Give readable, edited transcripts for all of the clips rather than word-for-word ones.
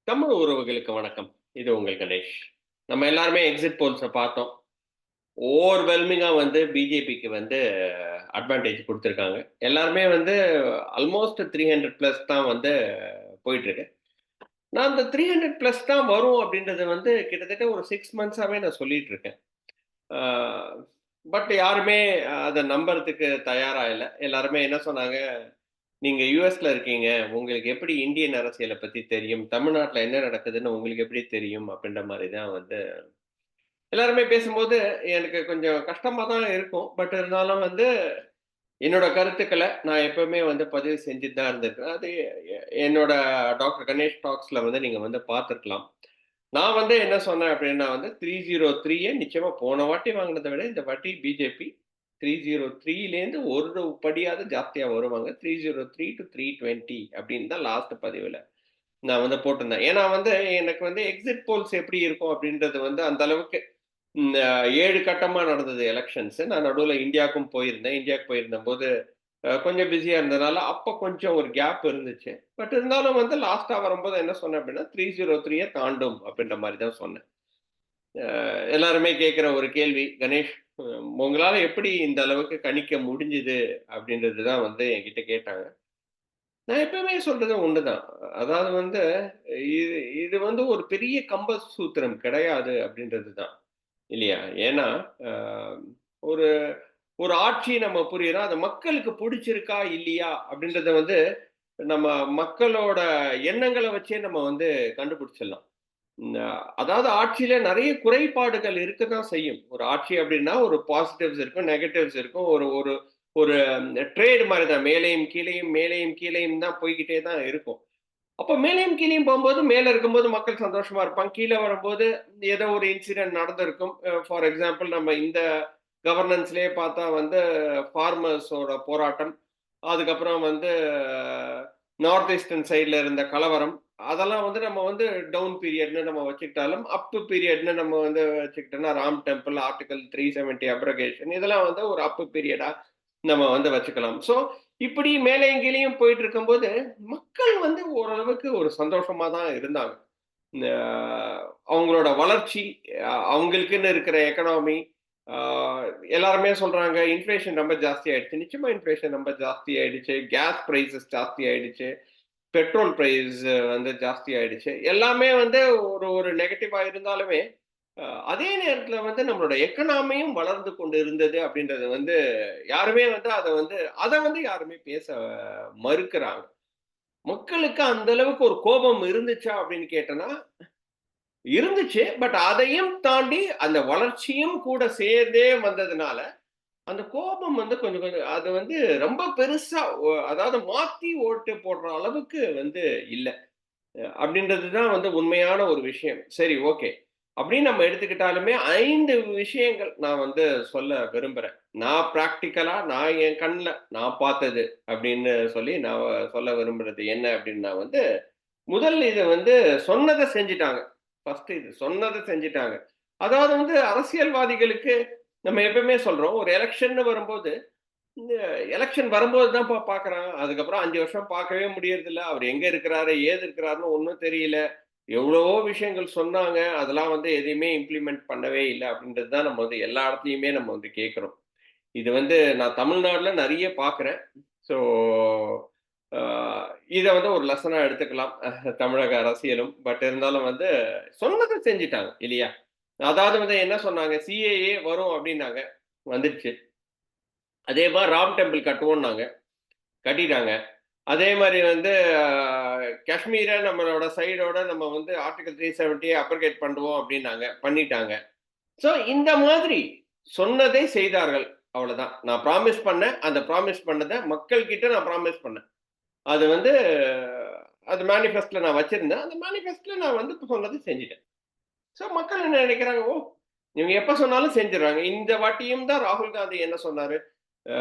தமிழ் உறவுகளுக்கு வணக்கம். இது உங்கள் கணேஷ். நம்ம எல்லாருமே எக்ஸிட் போல்ஸ பார்த்தோம். ஓவர்வெல்மிங்கா வந்து பிஜேபிக்கு வந்து அட்வான்டேஜ் குடுத்துருக்காங்க. எல்லாருமே வந்து ஆல்மோஸ்ட் 300 பிளஸ் தான் வந்து போயிட்டுருக்கு. நான் அந்த 300 பிளஸ் தான் வரும் அப்படின்றத வந்து கிட்டத்தட்ட ஒரு 6 மந்த்ஸாவே நான் சொல்லிட்டு இருக்கேன். ஆ பட் யாருமே அத நம்புறதுக்கு தயாரா இல்ல. எல்லாருமே என்ன சொன்னாங்க, "நீங்க யுஎஸ்ல இருக்கீங்க. உங்களுக்கு எப்படி இந்தியன் அரசியல பத்தி தெரியும்? தமிழ்நாட்டுல என்ன நடக்குதுன்னு உங்களுக்கு எப்படி தெரியும்?" அப்படின்ற மாரி தான் வந்து எல்லாருமே பேசும்போது எனக்கு கொஞ்சம் கஷ்டமா தான் இருக்கும். பட் இருந்தாலும் வந்து என்னோட கருத்துக்கள நான் எப்பவுமே வந்து பதிவு செஞ்சுட்டு தான் இருந்திருக்கிறேன். அது என்னோட டாக்டர் கணேஷ் டாக்ஸ்ல வந்து நீங்க வந்து பார்த்துருக்கலாம். நான் வந்து என்ன சொன்னேன் அப்படின்னா வந்து 303 நிச்சயமா போன வாட்டி வாங்கினத விட இந்த வாட்டி பிஜேபி 303லேருந்து ஒரு படியாவது ஜாஸ்தியா வருவாங்க. 303 டூ 320 அப்படின்னு தான் லாஸ்ட் பதிவுல நான் வந்து போட்டிருந்தேன். ஏன்னா வந்து எனக்கு வந்து எக்ஸிட் போல்ஸ் எப்படி இருக்கும் அப்படின்றது வந்து அந்த அளவுக்கு 7 கட்டமா நடந்தது எலக்ஷன்ஸ். நான் நடுவுல இந்தியாவுக்கும் போயிருந்தேன். இந்தியாவுக்கு போயிருந்தபோது கொஞ்சம் பிஸியா இருந்ததுனால, அப்ப கொஞ்சம் ஒரு கேப் இருந்துச்சு. பட் இருந்தாலும் வந்து லாஸ்ட்டா வரும்போது என்ன சொன்னேன் அப்படின்னா, 303 தாண்டும் அப்படின்ற மாரி தான் சொன்னேன். எல்லாருமே கேட்கிற ஒரு கேள்வி, "கணேஷ், உங்களால எப்படி இந்த அளவுக்கு கணிக்க முடிஞ்சது?" அப்படின்றது தான் வந்து என்கிட்ட கேட்டாங்க. நான் எப்பவுமே சொல்றது ஒண்ணுதான். அதாவது வந்து இது இது வந்து ஒரு பெரிய கம்ப சூத்திரம் கிடையாது அப்படின்றது தான். இல்லையா? ஏன்னா, அ ஒரு ஒரு ஆட்சி நம்ம புரியிறோம். அது மக்களுக்கு புடிச்சிருக்கா? இல்லையா? அப்படின்றத வந்து நம்ம மக்களோட எண்ணங்கள வச்சே நம்ம வந்து கண்டுபிடிச்சிடலாம். ம் அதாவது ஆட்சியில நெறைய குறைபாடுகள் இருக்க தான் செய்யும். ஒரு ஆட்சி அப்படின்னா ஒரு பாசிட்டிவ்ஸ் இருக்கும், நெகட்டிவ்ஸ் இருக்கும். ஒரு ஒரு ஒரு ட்ரேட் மாரி தான். மேலேயும் கீழேயும், மேலேயும் கீழேயும் தான் போய்க்கிட்டே தான் இருக்கும். அப்ப மேலேயும் கீழேயும் போம்போது, மேல இருக்கும்போது மக்கள் சந்தோஷமா இருப்பாங்க. கீழ வரும்போது ஏதோ ஒரு இன்சிடென்ட் நடந்திருக்கும். ஃபார் எக்ஸாம்பிள் நம்ம இந்த கவர்னன்ஸ்லயே பார்த்தா வந்து ஃபார்மர்ஸோட போராட்டம். அதுக்கப்புறம் வந்து நார்த் ஈஸ்டர்ன் சைட்ல இருந்த கலவரம். அதெல்லாம் வந்து நம்ம வந்து டவுன் பீரியட்ன்னு நம்ம வச்சுக்கிட்டாலும், அப் பீரியட்ன்னு நம்ம வந்து வச்சுக்கிட்டோம்னா, ராம் டெம்பிள், ஆர்டிகிள் 370 அப்ரகேஷன் இதெல்லாம் வந்து ஒரு அப் பீரியடா நம்ம வந்து வச்சுக்கலாம். ஸோ, இப்படி மேலேயும் கீழேயும் போயிட்டு இருக்கும்போது, மக்கள் வந்து ஓரளவுக்கு ஒரு சந்தோஷமா தான் இருந்தாங்க. அ அவங்களோட வளர்ச்சி, அவங்களுக்குன்னு இருக்கிற எக்கனாமி, ஆ எல்லாருமே சொல்றாங்க, இன்ஃப்ளேஷன் ரொம்ப ஜாஸ்தி ஆயிடுச்சு. நிச்சயமா இன்ஃப்ளேஷன் ரொம்ப ஜாஸ்தி ஆயிடுச்சு. கேஸ் பிரைஸஸ் ஜாஸ்தி ஆயிடுச்சு. பெட்ரோல் பிரைஸ் வந்து ஜாஸ்தி ஆயிடுச்சு. எல்லாமே வந்து ஒரு ஒரு நெகட்டிவா இருந்தாலுமே, அ அதே நேரத்தில வந்து நம்மளோட எக்கனாமியும் வளர்ந்து கொண்டு இருந்தது அப்படின்றது வந்து யாருமே வந்து அத வந்து யாருமே பேச மறுக்கிறாங்க. மக்களுக்கு அந்த அளவுக்கு ஒரு கோபம் இருந்துச்சா அப்படின்னு கேட்டனா, இருந்துச்சு. பட் அதையும் தாண்டி அந்த வளர்ச்சியும் கூட சேர்ந்தே வந்ததுனால, அந்த கோபம் வந்து கொஞ்சம் கொஞ்சம் அது வந்து ரொம்ப பெருசா அதாவது மாத்தி ஓட்டு போடுற அளவுக்கு வந்து இல்ல. அப்படின்றது தான் வந்து உண்மையான ஒரு விஷயம். சரி, ஓகே. அப்படின்னு நம்ம எடுத்துக்கிட்டாலுமே 5 விஷயங்கள் நான் வந்து சொல்ல விரும்புறேன். நான் பிராக்டிகலா நான் என் கண்ல நான் பார்த்தது அப்படின்னு சொல்லி நான் சொல்ல விரும்புறது என்ன அப்படின்னா வந்து, முதல் இது வந்து சொன்னத செஞ்சுட்டாங்க. ஃபர்ஸ்ட் இது சொன்னத செஞ்சுட்டாங்க. அதாவது வந்து அரசியல்வாதிகளுக்கு நம்ம எப்பவுமே சொல்றோம், ஒரு எலக்ஷன்னு வரும்போது இந்த எலக்ஷன் வரும்போது தான்ப்பா பார்க்குறான். அதுக்கப்புறம் 5 வருஷம் பார்க்கவே முடியறதில்ல. அவரு எங்க இருக்கிறாரு? ஏது இருக்கிறாருன்னு ஒண்ணும் தெரியல. எவ்வளவோ விஷயங்கள் சொன்னாங்க. அதெல்லாம் வந்து எதையுமே இம்ப்ளிமெண்ட் பண்ணவே இல்ல. அப்படின்றது தான் நம்ம வந்து எல்லா இடத்துலயுமே நம்ம வந்து கேட்கிறோம். இது வந்து நான் தமிழ்நாடுல நெறைய பார்க்குறேன். ஸோ, அ இத வந்து ஒரு லெசனா எடுத்துக்கலாம். தமிழக அரசியலும். பட் இருந்தாலும் வந்து சொன்னத செஞ்சுட்டாங்க இல்லையா? அதாவது வந்து என்ன சொன்னாங்க? சிஏஏ வரும் அப்படின்னாங்க. வந்துருச்சு. அதே மாரி ராம் டெம்பிள் கட்டுவோம்னாங்க. கட்டிட்டாங்க. அதே மாரி வந்து காஷ்மீர நம்மளோட சைடோட நம்ம வந்து ஆர்டிகிள் 370 அப்ரிகேட் பண்ணுவோம் அப்டின்னாங்க. பண்ணிட்டாங்க. ஸோ இந்த மாதிரி சொன்னதை செய்தார்கள். அவ்வளதான். நான் ப்ராமிஸ் பண்ணேன். அந்த ப்ராமிஸ் பண்ணத மக்கள் கிட்ட நான் ப்ராமிஸ் பண்ணேன். அது வந்து அது மேனிஃபெஸ்ட்ல நான் வச்சிருந்தேன். அந்த மேனிஃபெஸ்ட்ல நான் வந்து சொன்னத செஞ்சுட்டேன். ஸோ மக்கள் என்ன நெனைக்கிறாங்க, ஓ! இவங்க எப்ப சொன்னாலும் செஞ்சுடுறாங்க. இந்த வாட்டியும் தான் ராகுல் காந்தி என்ன சொன்னாரு? ஆ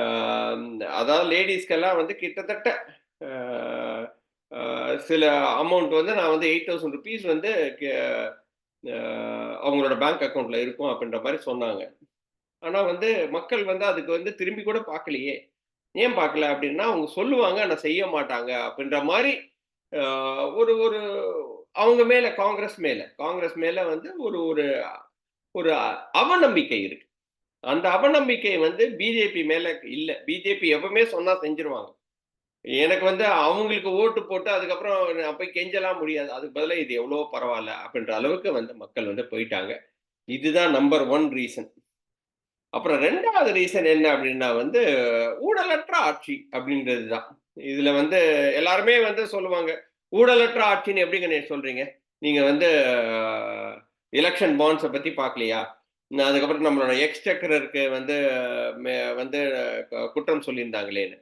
அதாவது லேடீஸ்க்கெல்லாம் வந்து கிட்டத்தட்ட அ அ சில அமௌண்ட் வந்து நான் வந்து ₹8000 வந்து கெ அ அவங்களோட பேங்க் அக்கவுண்ட்ல இருக்கும் அப்படின்ற மாரி சொன்னாங்க. ஆனா வந்து மக்கள் வந்து அதுக்கு வந்து திரும்பி கூட பார்க்கலையே. ஏன் பார்க்கல அப்படின்னா, அவங்க சொல்லுவாங்க, ஆனா செய்ய மாட்டாங்க அப்படின்ற மாரி அ ஒரு ஒரு அவங்க மேல காங்கிரஸ் மேல வந்து ஒரு ஒரு ஒரு அவநம்பிக்கை இருக்கு. அந்த அவநம்பிக்கை வந்து பிஜேபி மேல இல்ல. பிஜேபி எப்பவுமே சொன்னா செஞ்சுருவாங்க. எனக்கு வந்து அவங்களுக்கு ஓட்டு போட்டு அதுக்கப்புறம் நான் போய் கெஞ்சலாம் முடியாது. அதுக்கு பதிலா இது எவ்வளவோ பரவால்ல அப்படின்ற அளவுக்கு வந்து மக்கள் வந்து போயிட்டாங்க. இதுதான் நம்பர் 1 ரீசன். அப்புறம் 2வது ரீசன் என்ன அப்படின்னா வந்து, ஊழலற்ற ஆட்சி அப்படின்றது தான். இதுல வந்து எல்லாருமே வந்து சொல்லுவாங்க, ஊழலற்ற ஆட்சின்னு எப்படி கணேஷ் சொல்றீங்க? நீங்க வந்து எலக்ஷன் பாண்ட்ஸ பத்தி பார்க்கலையா? அதுக்கப்புறம் நம்மளோட எக்ஸ்செக்கருக்கு வந்து வந்து குற்றம் சொல்லியிருந்தாங்களேன்னு.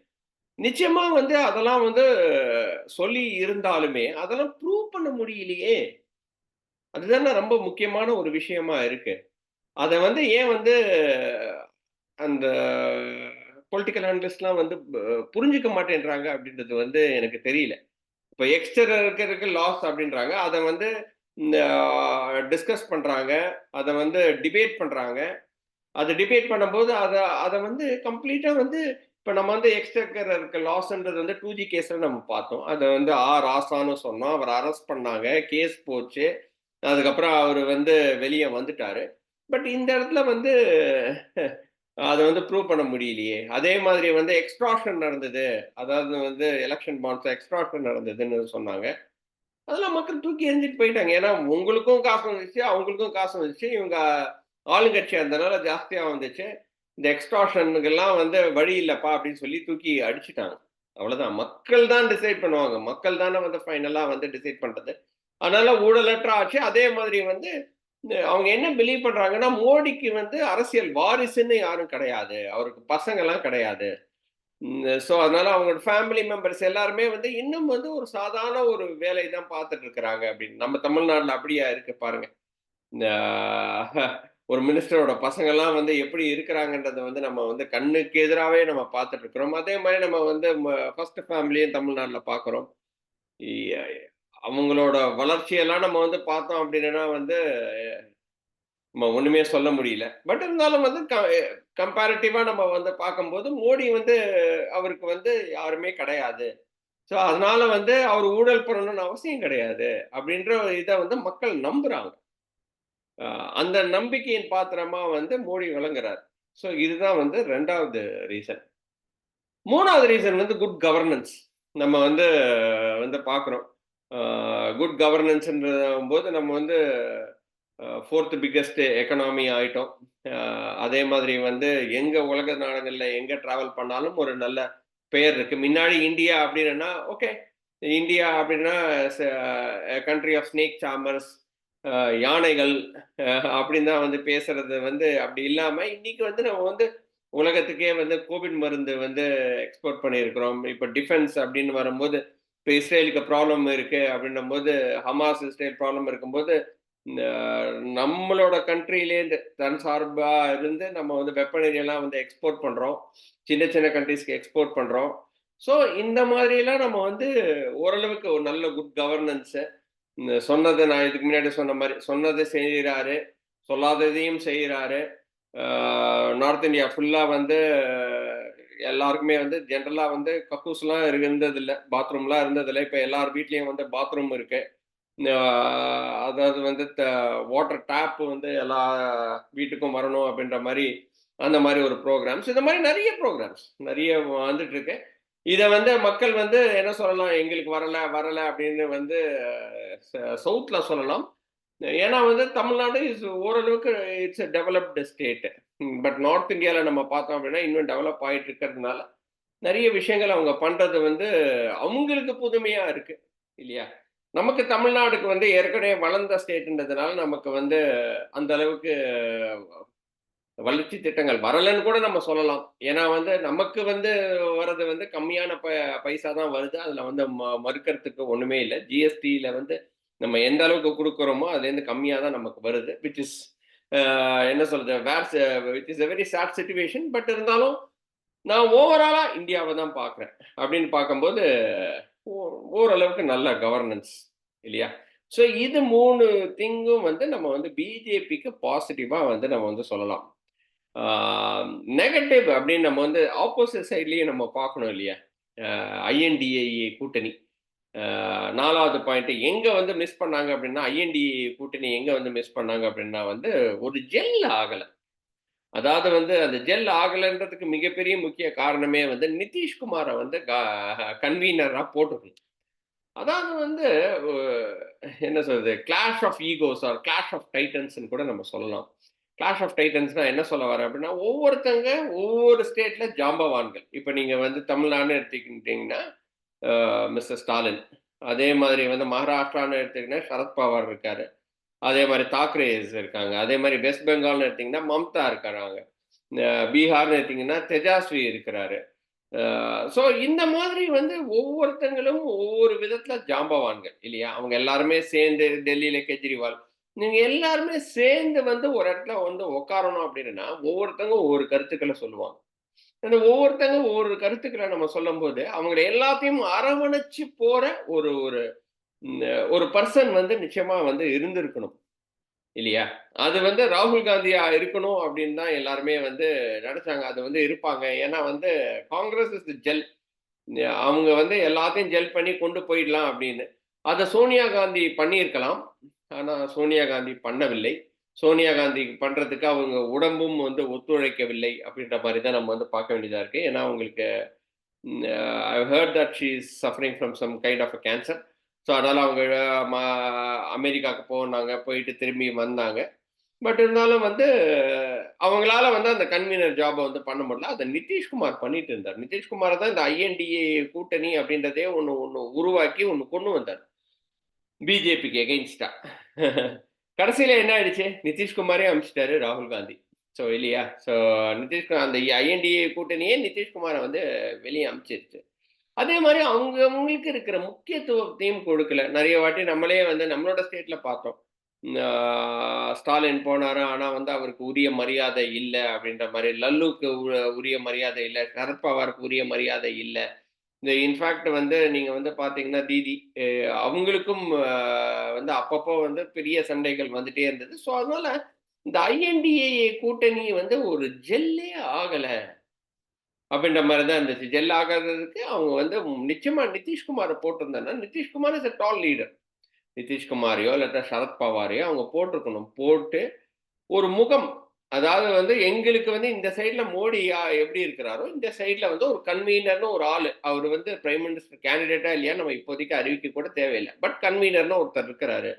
நிச்சயமா வந்து அதெல்லாம் வந்து சொல்லி இருந்தாலுமே, அதெல்லாம் ப்ரூவ் பண்ண முடியலையே! அதுதானே ரொம்ப முக்கியமான ஒரு விஷயமா இருக்கு. அத வந்து ஏன் வந்து அந்த பொலிட்டிக்கல் அனலிஸ்ட்லாம் வந்து புரிஞ்சுக்க மாட்டேன்றாங்க அப்படின்றது வந்து எனக்கு தெரியல. இப்ப எக்ஸ்டர்னலுக்கு லாஸ் அப்படின்றாங்க. அத வந்து இந்த டிஸ்கஸ் பண்றாங்க. அத வந்து டிபேட் பண்றாங்க. அத டிபேட் பண்ணும்போது அத அத வந்து கம்ப்ளீட்டா வந்து இப்ப நம்ம வந்து எக்ஸ்டர்னலுக்கு லாஸ்ன்றது வந்து 2G கேஸ்ல நம்ம பார்த்தோம். அத வந்து ராசான்னு சொன்னோம். அவர அரெஸ்ட் பண்ணாங்க. கேஸ் போச்சு. அதுக்கப்புறம் அவரு வந்து வெளிய வந்துட்டாரு. பட் இந்த இடத்துல வந்து அத வந்து ப்ரூவ் பண்ண முடியலையே. அதே மாதிரி வந்து எக்ஸ்ட்ராக்ஷன் நடந்தது. அதாவது வந்து எலக்ஷன் பாண்ட்ஸ்ல எக்ஸ்ட்ராக்ஷன் நடந்ததுன்னு சொன்னாங்க. அதெல்லாம் மக்கள் தூக்கி எறிஞ்சிட்டு போயிட்டாங்க. ஏன்னா உங்களுக்கும் காசு வந்துச்சு, அவங்களுக்கும் காசு வந்துச்சு. இவங்க ஆளுங்கட்சியா இருந்தனால ஜாஸ்தியா வந்துச்சு. இந்த எக்ஸ்ட்ராக்ஷனுக்கெல்லாம் வந்து வழி இல்லப்பா அப்படின்னு சொல்லி தூக்கி அடிச்சுட்டாங்க. அவ்வளவுதான். மக்கள் தான் டிசைட் பண்ணுவாங்க. மக்கள் தானே வந்து ஃபைனலா வந்து டிசைட் பண்றது. அதனால ஊழலற்ற ஆட்சி. அதே மாதிரி வந்து அவங்க என்ன பிலீவ் பண்றாங்கன்னா, மோடிக்கு வந்து அரசியல் வாரிசுன்னு யாரும் கிடையாது. அவருக்கு பசங்கலாம் கிடையாது. சோ அதனால அவங்களோட ஃபேமிலி மெம்பர்ஸ் எல்லாருமே வந்து இன்னும் வந்து ஒரு சாதாரண ஒரு வேலை தான் பார்த்துட்டு இருக்கிறாங்க அப்படின்னு. நம்ம தமிழ்நாட்டுல அப்படியா இருக்கு பாருங்க. இந்த ஒரு மினிஸ்டரோட பசங்கலாம் வந்து எப்படி இருக்கிறாங்கன்றத வந்து நம்ம வந்து கண்ணுக்கு எதிராவே நம்ம பார்த்துட்டு இருக்கிறோம். அதே மாரி நம்ம வந்து ஃபர்ஸ்ட் ஃபேமிலியும் தமிழ்நாட்டுல பார்க்குறோம். இ அவங்களோட வளர்ச்சியெல்லாம் நம்ம வந்து பார்த்தோம் அப்படின்னா வந்து நம்ம ஒண்ணுமே சொல்ல முடியல. பட் இருந்தாலும் வந்து கம்பேரிட்டிவா நம்ம வந்து பார்க்கும்போது, மோடி வந்து அவருக்கு வந்து யாருமே கிடையாது. ஸோ அதனால வந்து அவர் ஊழல் பண்ணணும்னு அவசியம் கிடையாது. அப்படின்ற இத வந்து மக்கள் நம்புறாங்க. அ அந்த நம்பிக்கையின் பாத்திரமா வந்து மோடி விளங்குறார். ஸோ இதுதான் வந்து 2வது ரீசன். 3வது ரீசன் வந்து குட் கவர்னன்ஸ். நம்ம வந்து பார்க்குறோம். அ குட் கவர்னன்ஸ்ன்றம்போது நம்ம வந்து 4த் பிக்கெஸ்ட் எக்கனாமி ஆயிட்டோம். அ அதே மாதிரி வந்து எங்க உலக நாடுகள்ல எங்க டிராவல் பண்ணாலும் ஒரு நல்ல பெயர் இருக்கு. முன்னாடி இந்தியா அப்படின்னா, ஓகே. இந்தியா அப்படின்னா கண்ட்ரி ஆஃப் ஸ்னேக் சார்மர்ஸ், யானைகள் அப்படின்னு தான் வந்து பேசுறது வந்து அப்படி இல்லாம, இன்னைக்கு வந்து நம்ம வந்து உலகத்துக்கே வந்து கோவிட் மருந்து வந்து எக்ஸ்போர்ட் பண்ணியிருக்கிறோம். இப்ப டிஃபென்ஸ் அப்படின்னு வரும்போது, இப்ப இஸ்ரேலுக்கு ப்ராப்ளம் இருக்கு அப்படின்னும்போது, ஹமாஸ் இஸ்ரேல் ப்ராப்ளம் இருக்கும்போது, இந்த நம்மளோட கண்ட்ரிலேருந்து தன் சார்பா இருந்து நம்ம வந்து வெப்பனரி எல்லாம் வந்து எக்ஸ்போர்ட் பண்றோம். சின்ன சின்ன கண்ட்ரீஸ்க்கு எக்ஸ்போர்ட் பண்றோம். ஸோ இந்த மாதிரிலாம் நம்ம வந்து ஓரளவுக்கு ஒரு நல்ல குட் கவர்னன்ஸ் சொன்னது நான் இதுக்கு முன்னாடி சொன்ன மாரி, சொன்னத செய்றாரு, சொல்லாததையும் செய்றாரு. நார்த் இந்தியா ஃபுல்லா வந்து எல்லாருக்குமே வந்து ஜெனரலா வந்து கக்கூஸ்லாம் இருந்ததில்ல. பாத்ரூம்லாம் இருந்ததில்ல. இப்ப எல்லார் வீட்லயும் வந்து பாத்ரூம் இருக்கு. ஆ அதாவது வந்து வாட்டர் டேப் வந்து எல்லா வீட்டுக்கும் வரணும் அப்படின்ற மாரி, அந்த மாரி ஒரு புரோகிராம்ஸ். இந்த மாரி நெறைய புரோகிராம்ஸ் நெறைய வந்துட்டு இருக்கு. இத வந்து மக்கள் வந்து என்ன சொல்லலாம், எங்களுக்கு வரல, வரல அப்படின்னு வந்து ச சவுத்ல சொல்லலாம். ஏன்னா வந்து தமிழ்நாடு ஓரளவுக்கு it's a developed state. But north இந்தியால நம்ம பார்த்தோம் அப்படின்னா, இன்னும் டெவலப் ஆயிட்டு இருக்கிறதுனால, நெறைய விஷயங்கள் அவங்க பண்றது வந்து அவங்களுக்கு புதுமையா இருக்கு. இல்லையா? நமக்கு தமிழ்நாடுக்கு வந்து ஏற்கனவே வளர்ந்த ஸ்டேட்ன்றதுனால, நமக்கு வந்து அந்த அளவுக்கு வளர்ச்சி திட்டங்கள் வரலன்னு கூட நம்ம சொல்லலாம். ஏன்னா வந்து நமக்கு வந்து வர்றது வந்து கம்மியான பைசா தான் வருது. அதுல வந்து மறுக்கறதுக்கு ஒண்ணுமே இல்ல. ஜிஎஸ்டில வந்து நம்ம எந்த அளவுக்கு குடுக்குறோமோ, அதுலேருந்து கம்மியா தான் நமக்கு வருது. விச் இஸ் என்ன சொல்றது? Which is a very sad situation. But இருந்தாலும் நான் ஓவராலா இந்தியாவ தான் பார்க்குறேன். அப்படின்னு பார்க்கும்போது, ஓ ஓரளவுக்கு நல்ல கவர்னன்ஸ் இல்லையா? ஸோ இது 3 திங்கும் வந்து நம்ம வந்து பிஜேபிக்கு பாசிட்டிவா வந்து நம்ம வந்து சொல்லலாம். ஆ நெகட்டிவ் அப்படின்னு நம்ம வந்து ஆப்போசிட் சைட்லயும் நம்ம பார்க்கணும் இல்லையா? ஐஎன்டிஏஏ கூட்டணி. 4வது பாயிண்ட் எங்க வந்து மிஸ் பண்ணாங்க அப்படின்னா, ஐஎன்டிஏ கூட்டணி எங்க வந்து மிஸ் பண்ணாங்க அப்படின்னா வந்து, ஒரு ஜெல் ஆகல. அதாவது வந்து அந்த ஜெல் ஆகலன்றதுக்கு மிகப்பெரிய முக்கிய காரணமே வந்து நிதிஷ்குமார வந்து கன்வீனரா போட்டிருக்கணும். அதாவது வந்து ஒ என்ன சொல்றது? Clash of egos or clash of டைட்டன்ஸ்ன்னு கூட நம்ம சொல்லலாம். கிளாஷ் ஆஃப் டைட்டன்ஸ்னா என்ன சொல்ல வரேன் அப்படின்னா, ஒவ்வொருத்தங்க ஒவ்வொரு ஸ்டேட்ல ஜாம்பவான்கள். இப்ப நீங்க வந்து தமிழ்நாடுன்னு எடுத்துக்கிட்டீங்கன்னா, மிஸ்டர் ஸ்டாலின். அதே மாதிரி வந்து மகாராஷ்டிரான்னு எடுத்தீங்கன்னா, சரத்பவார் இருக்காரு. அதே மாரி தாக்கரேஸ் இருக்காங்க. அதே மாரி வெஸ்ட் பெங்கால்னு எடுத்தீங்கன்னா, மம்தா இருக்கிறாங்க. பீகார்ன்னு எடுத்தீங்கன்னா, தேஜஸ்வி இருக்கிறாரு. ஸோ இந்த மாதிரி வந்து ஒவ்வொருத்தங்களும் ஒவ்வொரு விதத்துல ஜாம்பவான்கள் இல்லையா? அவங்க எல்லாருமே சேர்ந்து டெல்லியில கெஜ்ரிவால். நீங்க எல்லாருமே சேர்ந்து வந்து ஒரு இடத்துல வந்து உட்காரணும் அப்படின்னா, ஒவ்வொருத்தங்க ஒவ்வொரு கருத்துக்கள சொல்லுவாங்க. அந்த ஒவ்வொருத்தங்க ஒவ்வொரு கருத்துக்கள நம்ம சொல்லும்போது, அவங்கள எல்லாத்தையும் அரவணைச்சு போற ஒரு ஒரு ம் ஒரு பெர்சன் வந்து நிச்சயமா வந்து இருந்திருக்கணும். இல்லையா? அது வந்து ராகுல் காந்தியா இருக்கணும் அப்படின்னு தான் எல்லாருமே வந்து நெனச்சாங்க. அது வந்து இருப்பாங்க. ஏன்னா வந்து காங்கிரஸ் இஸ் தி ஜெல். அவங்க வந்து எல்லாத்தையும் ஜெல் பண்ணி கொண்டு போயிடலாம் அப்படின்னு. அத சோனியா காந்தி பண்ணியிருக்கலாம். ஆனா சோனியா காந்தி பண்ணவில்லை. சோனியா காந்தி பண்றதுக்கு அவங்க உடம்பும் வந்து ஒத்துழைக்கவில்லை அப்படின்ற மாரி தான் நம்ம வந்து பார்க்க வேண்டியதா இருக்கு. ஏன்னா அவங்களுக்கு I heard that she is suffering from some kind of a cancer. So அதனால அவங்க ம அமெரிக்காவுக்கு போனாங்க. போயிட்டு திரும்பி வந்தாங்க. பட் இருந்தாலும் வந்து அவங்களால வந்து அந்த கன்வீனர் ஜாப வந்து பண்ண முடியல. அத நிதிஷ்குமார் பண்ணிட்டு இருந்தார். நிதிஷ்குமார் தான் இந்த ஐஎன்டிஏ கூட்டணி அப்படின்றதே ஒண்ணு ஒண்ணு உருவாக்கி ஒண்ணு கொண்டு வந்தார். பிஜேபிக்கு எகெயின்ஸ்டா. கடைசியில என்ன ஆயிடுச்சு? நிதிஷ்குமாரே அனுப்பிச்சுட்டாரு ராகுல் காந்தி. ஸோ இல்லையா? ஸோ அந்த ஐஎன்டிஏ கூட்டணியே நிதிஷ்குமார வந்து வெளிய அனுப்பிச்சிருச்சு. அதே மாரி அவங்க அவங்களுக்கு இருக்கிற முக்கியத்துவத்தையும் கொடுக்கல. நெறைய வாட்டி நம்மளே வந்து நம்மளோட ஸ்டேட்ல பார்த்தோம். ஆ ஸ்டாலின் போனாரு. ஆனா வந்து அவருக்கு உரிய மரியாதை இல்ல அப்படின்ற மாரி. லல்லுக்கு உரிய மரியாதை இல்ல. சரத்பவாருக்கு உரிய மரியாதை இல்ல. இந்த இன்ஃபாக்ட் வந்து நீங்க வந்து பார்த்தீங்கன்னா, தீதி அவங்களுக்கும் வந்து அப்பப்போ வந்து பெரிய சண்டைகள் வந்துட்டே இருந்தது. ஸோ அதனால இந்த ஐஎன்டிஏ கூட்டணி வந்து ஒரு ஜெல்லே ஆகல. அப்படின்ற மாரி தான் இருந்துச்சு. ஜெல் ஆகாததுக்கு அவங்க வந்து நிச்சயமா நிதிஷ்குமார போட்டிருந்தேன்னா, Nitish Kumar is a tall leader. நிதிஷ்குமாரையோ, இல்லாட்டா சரத் பவாரையோ அவங்க போட்டிருக்கணும். போட்டு ஒரு முகம். அதாவது வந்து எங்களுக்கு வந்து இந்த சைட்ல மோடி எப்படி இருக்கிறாரோ, இந்த சைட்ல வந்து ஒரு கன்வீனர்ன்னு ஒரு ஆளு. அவரு வந்து பிரைம் மினிஸ்டர் கேண்டிடேட்டா இல்லையான்னு நம்ம இப்போதைக்கு அறிவிக்க கூட தேவையில்ல. பட் கன்வீனர்ன்னு ஒருத்தர் இருக்கிறாரு.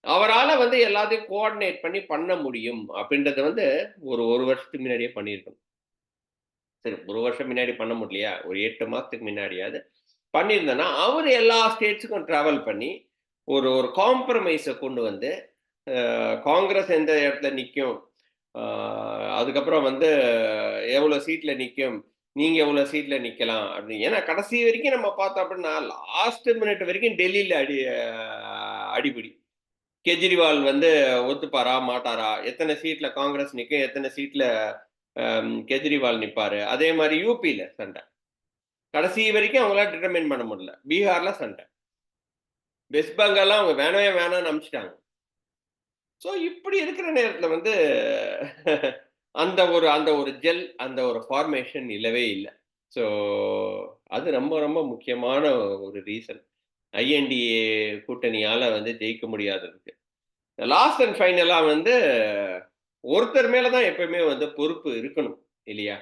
அவரால வந்து எல்லாத்தையும் கோஆர்டினேட் பண்ணி பண்ண முடியும். அப்படின்றத வந்து ஒரு 1 வருஷத்துக்கு முன்னாடியே பண்ணியிருக்கணும். சரி 1 வருஷம் முன்னாடி பண்ண முடியலையா? ஒரு 8 மாசத்துக்கு முன்னாடியாவது பண்ணியிருந்தேன்னா, அவரு எல்லா ஸ்டேட்ஸ்க்கும் டிராவல் பண்ணி, ஒரு ஒரு காம்ப்ரமைஸ கொண்டு வந்து, காங்கிரஸ் எந்த இடத்துல நிக்கும்? அ அதுக்கப்புறம் வந்து எவ்வளோ சீட்ல நிக்கும்? நீங்க எவ்வளோ சீட்ல நிக்கலாம்? அப்படின்னு. ஏன்னா கடைசி வரைக்கும் நம்ம பார்த்தோம் அப்படின்னா, லாஸ்ட் மினிட் வரைக்கும் டெல்லியில அடிபிடி. கெஜ்ரிவால் வந்து ஒத்துப்பாரா? மாட்டாரா? எத்தன சீட்ல காங்கிரஸ் நிக்கும்? எத்தன சீட்ல கெஜ்ரிவால் நிப்பாரு? அதே மாரி யூபில சண்ட. கடைசி வரைக்கும் அவங்களால டிட்டர்மைன் பண்ண முடியல. பீகார்ல சண்டை. வெஸ்ட் பெங்கால்ல அவங்க வேணவே வேணாம்னு அனுப்பிச்சுட்டாங்க. ஸோ இப்படி இருக்கிற நேரத்தில வந்து அந்த ஒரு ஜெல், அந்த ஒரு ஃபார்மேஷன் இல்லவே இல்ல. ஸோ அது ரொம்ப ரொம்ப முக்கியமான ஒரு ரீசன். ஐஎன்டிஏ கூட்டணியால வந்து ஜெயிக்க முடியாததுக்கு. லாஸ்ட் அண்ட் ஃபைனலா வந்து ஒருத்தர் மேல தான் எப்பவுமே வந்து பொறுப்பு இருக்கணும். இல்லையா?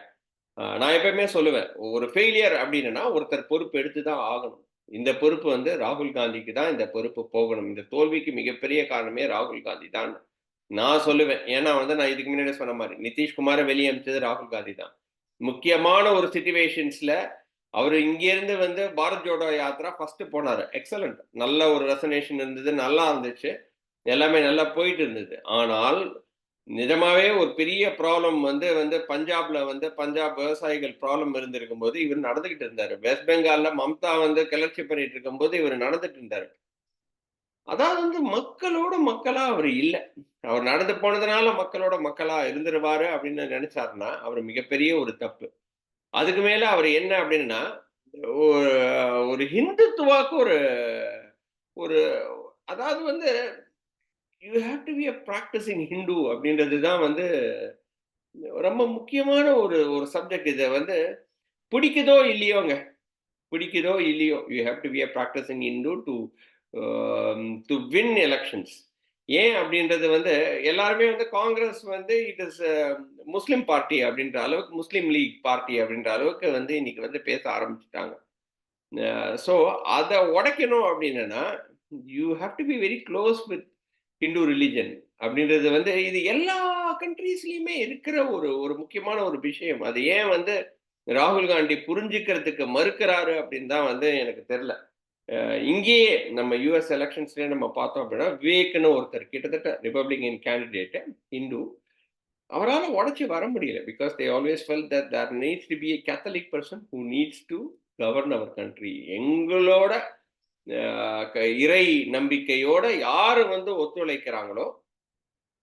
நான் எப்பவுமே சொல்லுவேன். ஒரு ஃபெயிலியர் அப்டின்னா, ஒருத்தர் பொறுப்பு எடுத்து தான் ஆகணும். இந்த பொறுப்பு வந்து ராகுல் காந்திக்கு தான் இந்த பொறுப்பு போகணும். இந்த தோல்விக்கு மிகப்பெரிய காரணமே ராகுல் காந்தி தான். நான் சொல்லுவேன். ஏன்னா வந்து நான் இதுக்கு முன்னாடியே சொன்ன மாரி, நிதிஷ்குமார வெளிய அனுப்பிச்சது ராகுல் காந்தி தான். முக்கியமான ஒரு சிட்யூவேஷன்ஸ்ல அவரு இங்கேருந்து வந்து பாரத் ஜோடோ யாத்ரா ஃபர்ஸ்ட் போனாரு. எக்ஸலென்ட். நல்ல ஒரு ரெசனேஷன் இருந்தது. நல்லா இருந்துச்சு. எல்லாமே நல்லா போயிட்டு இருந்தது. ஆனால் நிஜமாவே ஒரு பெரிய ப்ராப்ளம் வந்து வந்து பஞ்சாப்ல வந்து பஞ்சாப் விவசாயிகள் ப்ராப்ளம் இருந்திருக்கும்போது, இவரு நடந்துகிட்டு இருந்தாரு. வெஸ்ட் பெங்கால்ல மம்தா வந்து கிளர்ச்சி பண்ணிட்டு இருக்கும்போது, இவரு நடந்துட்டு இருந்தாரு. அதாவது வந்து மக்களோட மக்களா அவரு இல்ல. அவர் நடந்து போனதுனால மக்களோட மக்களா இருந்துருவாரு அப்படின்னு நெனச்சாருன்னா, அவரு மிகப்பெரிய ஒரு தப்பு. அதுக்கு மேல அவரு என்ன அப்படின்னா, ஒரு ஒரு ஹிந்துத்துவாக்கு ஒரு ஒரு அதாவது வந்து you have to be a practising Hindu அப்படின்றது தான் வந்து ரொம்ப முக்கியமான ஒரு ஒரு சப்ஜெக்ட். இத வந்து பிடிக்குதோ இல்லையோங்க. பிடிக்குதோ இல்லையோ, you have to be a practising Hindu to win elections. ஏன் அப்படின்றது வந்து எல்லாருமே வந்து காங்கிரஸ் வந்து இட் இஸ் முஸ்லிம் பார்ட்டி அப்படின்ற அளவுக்கு, முஸ்லிம் லீக் பார்ட்டி அப்படின்ற அளவுக்கு வந்து இன்னைக்கு வந்து பேச ஆரம்பிச்சுட்டாங்க. ஸோ அதை உடைக்கணும் அப்படின்னா you have to be very close with Hindu religion அப்படின்றது வந்து இது எல்லா கண்ட்ரீஸ்லயுமே இருக்கிற ஒரு ஒரு முக்கியமான ஒரு விஷயம். அது ஏன் வந்து ராகுல் காந்தி புரிஞ்சுக்கிறதுக்கு மறுக்கிறாரு அப்படின்னு தான் வந்து எனக்கு தெரியல. இங்கேயே நம்ம யூஎஸ் எலெக்ஷன்ஸ்லயே நம்ம பார்த்தோம் அப்படின்னா விவேக்னு ஒருத்தர் கிட்டத்தட்ட ரிபப்ளிகன் கேண்டிடேட் இந்து, அவரால உடைச்சு வர முடியல. Because they always felt that there needs to be a Catholic person who needs to govern our country. எங்களோட இறை நம்பிக்கையோட யாரு வந்து ஒத்துழைக்கிறாங்களோ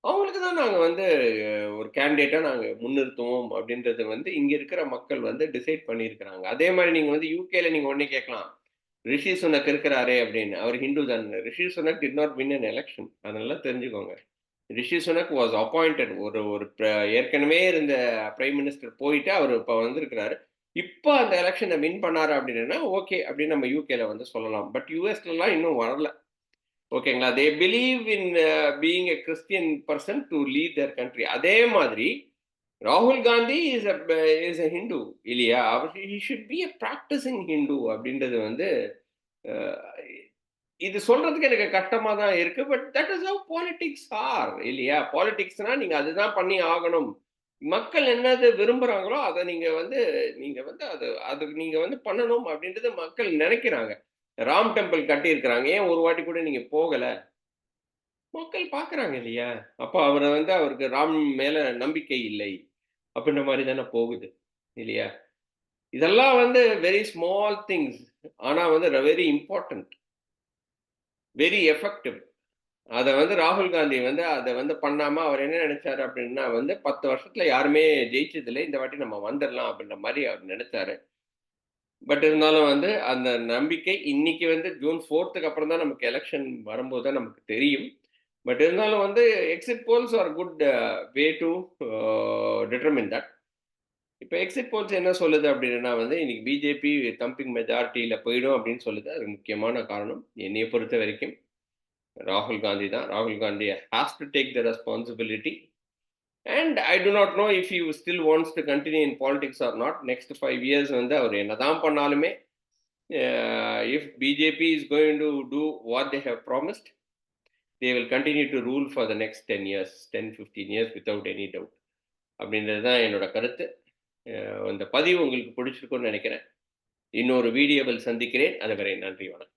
அவங்களுக்கு தான் நாங்க வந்து ஒரு கேண்டிடேட்டா நாங்க முன்னிறுத்துவோம் அப்படின்றது வந்து இங்க இருக்கிற மக்கள் வந்து டிசைட் பண்ணியிருக்கிறாங்க. அதே மாதிரி நீங்க வந்து யூகேல நீங்க உடனே கேட்கலாம், ரிஷி சுனக் இருக்கிறாரே அப்படின்னு. அவர் ஹிந்து தான். Rishi Sunak did not win an election. அதெல்லாம் தெரிஞ்சுக்கோங்க. Rishi Sunak was appointed. ஒரு ஒரு ஏற்கனவே இருந்த பிரைம் மினிஸ்டர் போயிட்டு அவர் இப்ப வந்திருக்கிறாரு. இப்ப அந்த எலெக்ஷனை வின் பண்ணாரு அப்படின்னா ஓகே அப்படின்னு நம்ம யூகேல வந்து சொல்லலாம். பட் யூஎஸ்லாம் இன்னும் வரல. ஓகேங்களா? They believe in being a Christian person to lead their country. அதே மாதிரி ராகுல் காந்தி இஸ் எ ஹிந்து இல்லையா? அவர் he should be a practising Hindu அப்படின்றது வந்து அஹ், இது சொல்றதுக்கு எனக்கு கஷ்டமா தான் இருக்கு. But that is how politics are இல்லையா? பாலிடிக்ஸ்னா நீங்க அதுதான் பண்ணி ஆகணும். மக்கள் என்னது விரும்புறாங்களோ அதை நீங்க வந்து அது அது நீங்க வந்து பண்ணணும் அப்படின்றது மக்கள் நினைக்கிறாங்க. ராம் டெம்பிள் கட்டி இருக்கிறாங்க. ஏன் ஒரு வாட்டி கூட நீங்க போகல? மக்கள் பார்க்குறாங்க இல்லையா? அப்போ அவர வந்து அவருக்கு ராம் மேல நம்பிக்கை இல்லை. அப்படின்ற மாரி தானே போகுது. இல்லையா? இதெல்லாம் வந்து வெரி ஸ்மால் திங்ஸ். ஆனா வந்து வெரி இம்பார்ட்டன்ட். Very effective. அத வந்து ராகுல் காந்தி வந்து அத வந்து பண்ணாம அவர் என்ன நெனச்சாரு அப்டின்னா வந்து 10 வருஷத்துல யாருமே ஜெயிச்சதில்ல. இந்த வாட்டி நம்ம வந்துரலாம் அப்டின்ற மாரி அவர் நெனச்சாரு. பட் இருந்தாலும் வந்து அந்த நம்பிக்கை இன்னைக்கு வந்து ஜூன் 4த்துக்கு அப்புறம் தான் நமக்கு எலக்ஷன் வரும்போது தான் நமக்கு தெரியும். பட் இருந்தாலும் வந்து exit polls are good way to determine that. இப்ப எக்ஸிட் போல்ஸ் என்ன சொல்லுது அப்டின்னா வந்து இன்னைக்கு பிஜேபி தம்பிங் மெஜாரிட்டில போயிடும் அப்டின்னு சொல்லுது. அது முக்கியமான காரணம். என்னைய பொறுத்தவரைக்கும் ராகுல் காந்தி தான். ராகுல் Gandhi has to take the responsibility. And I do not know if you still wants to continue in politics or not. Next 5 years வந்து அவர் என்னதான் பண்ணாலுமே, if BJP is going to do what they have promised, they will continue to rule for the next 10 years, 10, 15 years without any doubt. அப்படின்றது தான் என்னோட கருத்து. இந்த பதிவு உங்களுக்கு பிடிச்சிருக்கும்னு நினைக்கிறேன். இன்னொரு வீடியோவில் சந்திக்கிறேன். அதுவரை நன்றி, வணக்கம்.